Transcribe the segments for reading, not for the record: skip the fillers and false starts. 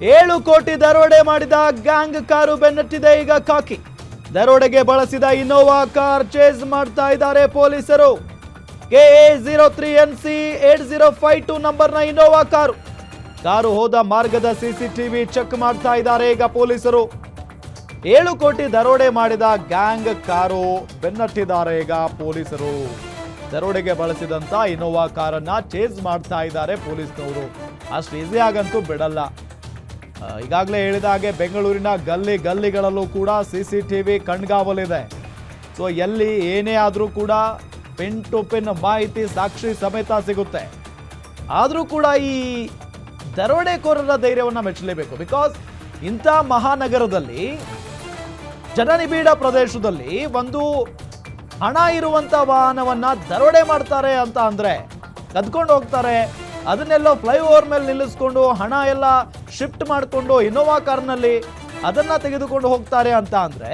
7 ಕೋಟಿ ದರೋಡೆ ಮಾಡಿದ ಗ್ಯಾಂಗ್ ಕಾರು ಬೆನ್ನಟ್ಟಿದೆ ಈಗ ಖಾಕಿ. ದರೋಡೆಗೆ ಬಳಸಿದ ಇನೋವಾ ಕಾರ್ ಚೇಸ್ ಮಾಡ್ತಾ ಇದ್ದಾರೆ ಪೊಲೀಸರು. KA03NC 8052 ನಂಬರ್ನ ಇನೋವಾ ಕಾರು ಹೋದ ಮಾರ್ಗದ ಸಿಸಿಟಿವಿ ಚೆಕ್ ಮಾಡ್ತಾ ಇದ್ದಾರೆ ಈಗ ಪೊಲೀಸರು. 7 ಕೋಟಿ ದರೋಡೆ ಮಾಡಿದ ಗ್ಯಾಂಗ್ ಕಾರು ಬೆನ್ನಟ್ಟಿದ್ದಾರೆ ಈಗ ಪೊಲೀಸರು. ದರೋಡೆಗೆ ಬಳಸಿದಂತ ಇನೋವಾ ಕಾರನ್ನ ಚೇಸ್ ಮಾಡ್ತಾ ಇದ್ದಾರೆ ಪೊಲೀಸ್ನವರು. ಅಷ್ಟು ಈಸಿ ಆಗಂತೂ ಬಿಡಲ್ಲ. ಈಗಾಗಲೇ ಹೇಳಿದ ಹಾಗೆ ಬೆಂಗಳೂರಿನ ಗಲ್ಲಿಗಳಲ್ಲೂ ಕೂಡ ಸಿಸಿಟಿವಿ ಕಣ್ಗಾವಲಿದೆ. ಸೊ ಎಲ್ಲಿ ಏನೇ ಆದರೂ ಕೂಡ ಪಿನ್ ಟು ಪಿನ್ ಮಾಹಿತಿ ಸಾಕ್ಷಿ ಸಮೇತ ಸಿಗುತ್ತೆ. ಆದರೂ ಕೂಡ ಈ ದರೋಡೆಕೋರರ ಧೈರ್ಯವನ್ನು ಮೆಚ್ಚಲೇಬೇಕು. ಬಿಕಾಸ್ ಇಂಥ ಮಹಾನಗರದಲ್ಲಿ ಜನನಿಬಿಡ ಪ್ರದೇಶದಲ್ಲಿ ಒಂದು ಹಣ ಇರುವಂಥ ವಾಹನವನ್ನು ದರೋಡೆ ಮಾಡ್ತಾರೆ ಅಂತ ಅಂದರೆ ಕದ್ಕೊಂಡು ಹೋಗ್ತಾರೆ. ಅದನ್ನೆಲ್ಲೋ ಫ್ಲೈಓವರ್ ಮೇಲೆ ನಿಲ್ಲಿಸ್ಕೊಂಡು ಹಣ ಎಲ್ಲ ಶಿಫ್ಟ್ ಮಾಡಿಕೊಂಡು ಇನೋವಾ ಕಾರ್ನಲ್ಲಿ ಅದನ್ನು ತೆಗೆದುಕೊಂಡು ಹೋಗ್ತಾರೆ ಅಂತ ಅಂದರೆ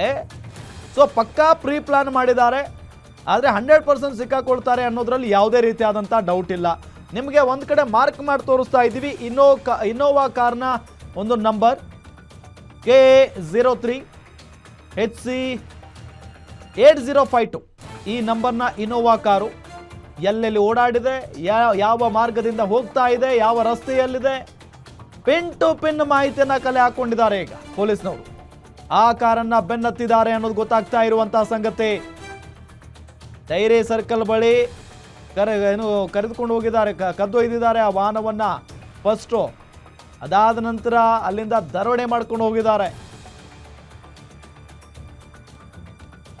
ಸೊ ಪಕ್ಕಾ ಪ್ರೀ ಪ್ಲಾನ್ ಮಾಡಿದ್ದಾರೆ. ಆದರೆ 100% ಸಿಕ್ಕಾಕೊಳ್ತಾರೆ ಅನ್ನೋದ್ರಲ್ಲಿ ಯಾವುದೇ ರೀತಿಯಾದಂಥ ಡೌಟ್ ಇಲ್ಲ. ನಿಮಗೆ ಒಂದು ಕಡೆ ಮಾರ್ಕ್ ಮಾಡಿ ತೋರಿಸ್ತಾ ಇದ್ದೀವಿ. ಇನೋವಾ ಕಾರ್ನ ಒಂದು ನಂಬರ್ KA03HC 8052 ಈ ನಂಬರ್ನ ಇನೋವಾ ಕಾರು ಎಲ್ಲೆಲ್ಲಿ ಓಡಾಡಿದೆ, ಯಾವ ಮಾರ್ಗದಿಂದ ಹೋಗ್ತಾ ಇದೆ, ಯಾವ ರಸ್ತೆಯಲ್ಲಿದೆ, ಪಿನ್ ಟು ಪಿನ್ ಮಾಹಿತಿಯನ್ನ ಕಲೆ ಹಾಕೊಂಡಿದ್ದಾರೆ ಈಗ ಪೊಲೀಸ್ನವರು. ಆ ಕಾರನ್ನ ಬೆನ್ನತ್ತಿದ್ದಾರೆ ಅನ್ನೋದು ಗೊತ್ತಾಗ್ತಾ ಇರುವಂತಹ ಸಂಗತಿ. ಡೈರಿ ಸರ್ಕಲ್ ಬಳಿ ಕರೆದುಕೊಂಡು ಹೋಗಿದ್ದಾರೆ, ಕದ್ದೊಯ್ದಿದ್ದಾರೆ ಆ ವಾಹನವನ್ನ ಫಸ್ಟು. ಅದಾದ ನಂತರ ಅಲ್ಲಿಂದ ದರೋಡೆ ಮಾಡ್ಕೊಂಡು ಹೋಗಿದ್ದಾರೆ.